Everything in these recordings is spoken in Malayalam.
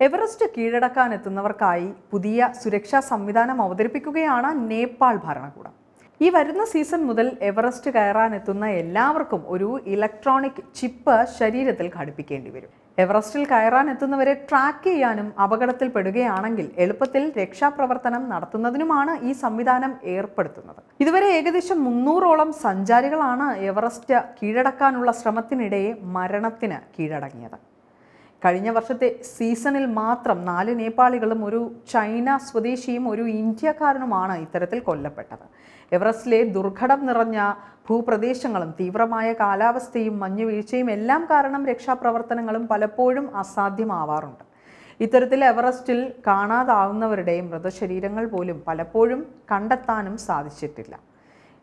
എവറസ്റ്റ് കീഴടക്കാനെത്തുന്നവർക്കായി പുതിയ സുരക്ഷാ സംവിധാനം അവതരിപ്പിക്കുകയാണ് നേപ്പാൾ ഭരണകൂടം. ഈ വരുന്ന സീസൺ മുതൽ എവറസ്റ്റ് കയറാനെത്തുന്ന എല്ലാവർക്കും ഒരു ഇലക്ട്രോണിക് ചിപ്പ് ശരീരത്തിൽ ഘടിപ്പിക്കേണ്ടി വരും. എവറസ്റ്റിൽ കയറാനെത്തുന്നവരെ ട്രാക്ക് ചെയ്യാനും അപകടത്തിൽപ്പെടുകയാണെങ്കിൽ എളുപ്പത്തിൽ രക്ഷാപ്രവർത്തനം നടത്തുന്നതിനുമാണ് ഈ സംവിധാനം ഏർപ്പെടുത്തുന്നത്. ഇതുവരെ ഏകദേശം 300ഓളം സഞ്ചാരികളാണ് എവറസ്റ്റ് കീഴടക്കാനുള്ള ശ്രമത്തിനിടെ മരണത്തിന് കീഴടങ്ങിയത്. കഴിഞ്ഞ വർഷത്തെ സീസണിൽ മാത്രം 4 നേപ്പാളികളും ഒരു ചൈന സ്വദേശിയും ഒരു ഇന്ത്യക്കാരനുമാണ് ഇത്തരത്തിൽ കൊല്ലപ്പെട്ടത്. എവറസ്റ്റിലെ ദുർഘടം നിറഞ്ഞ ഭൂപ്രദേശങ്ങളും തീവ്രമായ കാലാവസ്ഥയും മഞ്ഞുവീഴ്ചയും എല്ലാം കാരണം രക്ഷാപ്രവർത്തനങ്ങളും പലപ്പോഴും അസാധ്യമാവാറുണ്ട്. ഇത്തരത്തിൽ എവറസ്റ്റിൽ കാണാതാവുന്നവരുടെ മൃതശരീരങ്ങൾ പോലും പലപ്പോഴും കണ്ടെത്താനും സാധിച്ചിട്ടില്ല.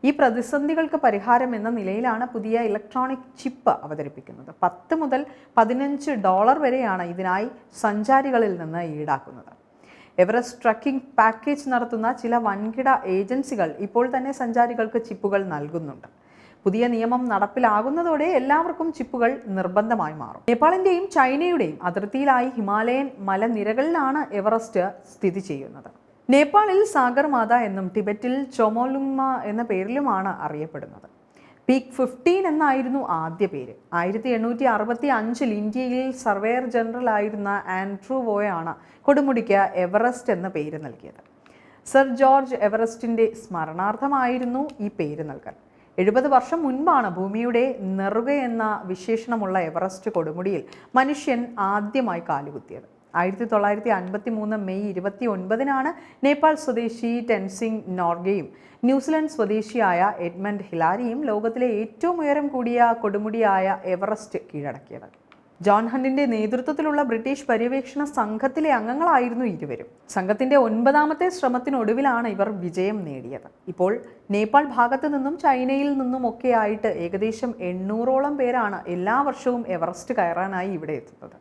ഈ പ്രതിസന്ധികൾക്ക് പരിഹാരം എന്ന നിലയിലാണ് പുതിയ ഇലക്ട്രോണിക് ചിപ്പ് അവതരിപ്പിക്കുന്നത്. $10 മുതൽ $15 വരെയാണ് ഇതിനായി സഞ്ചാരികളിൽ നിന്ന് ഈടാക്കുന്നത്. എവറസ്റ്റ് ട്രക്കിംഗ് പാക്കേജ് നടത്തുന്ന ചില വൻകിട ഏജൻസികൾ ഇപ്പോൾ തന്നെ സഞ്ചാരികൾക്ക് ചിപ്പുകൾ നൽകുന്നുണ്ട്. പുതിയ നിയമം നടപ്പിലാകുന്നതോടെ എല്ലാവർക്കും ചിപ്പുകൾ നിർബന്ധമായി മാറും. നേപ്പാളിന്റെയും ചൈനയുടെയും അതിർത്തിയിലായി ഹിമാലയൻ മലനിരകളിലാണ് എവറസ്റ്റ് സ്ഥിതി ചെയ്യുന്നത്. നേപ്പാളിൽ സാഗർമാത എന്നും ടിബറ്റിൽ ചോമോലുങ്മ എന്ന പേരിലുമാണ് അറിയപ്പെടുന്നത്. പീക്ക് 15 എന്നായിരുന്നു ആദ്യ പേര്. 1865 ഇന്ത്യയിൽ സർവേയർ ജനറൽ ആയിരുന്ന ആൻഡ്രൂ വോയാണ് കൊടുമുടിക്ക് എവറസ്റ്റ് എന്ന പേര് നൽകിയത്. സർ ജോർജ് എവറസ്റ്റിന്റെ സ്മരണാർത്ഥമായിരുന്നു ഈ പേര് നൽകൽ. 70 വർഷം മുൻപാണ് ഭൂമിയുടെ നെറുകയെന്ന വിശേഷണമുള്ള എവറസ്റ്റ് കൊടുമുടിയിൽ മനുഷ്യൻ ആദ്യമായി കാലുകുത്തിയത്. 1953 മെയ് 29-നാണ് നേപ്പാൾ സ്വദേശി ടെൻസിംഗ് നോർഗയും ന്യൂസിലൻഡ് സ്വദേശിയായ എഡ്മണ്ട് ഹിലാരിയും ലോകത്തിലെ ഏറ്റവും ഉയരം കൂടിയ കൊടുമുടിയായ എവറസ്റ്റ് കീഴടക്കിയത്. ജോൺ ഹണ്ടിന്റെ നേതൃത്വത്തിലുള്ള ബ്രിട്ടീഷ് പര്യവേക്ഷണ സംഘത്തിലെ അംഗങ്ങളായിരുന്നു ഇരുവരും. സംഘത്തിന്റെ 9ാമത്തെ ശ്രമത്തിനൊടുവിലാണ് ഇവർ വിജയം നേടിയത്. ഇപ്പോൾ നേപ്പാൾ ഭാഗത്തു നിന്നും ചൈനയിൽ നിന്നുമൊക്കെയായിട്ട് ഏകദേശം 800ഓളം പേരാണ് എല്ലാ വർഷവും എവറസ്റ്റ് കയറാനായി ഇവിടെ എത്തുന്നത്.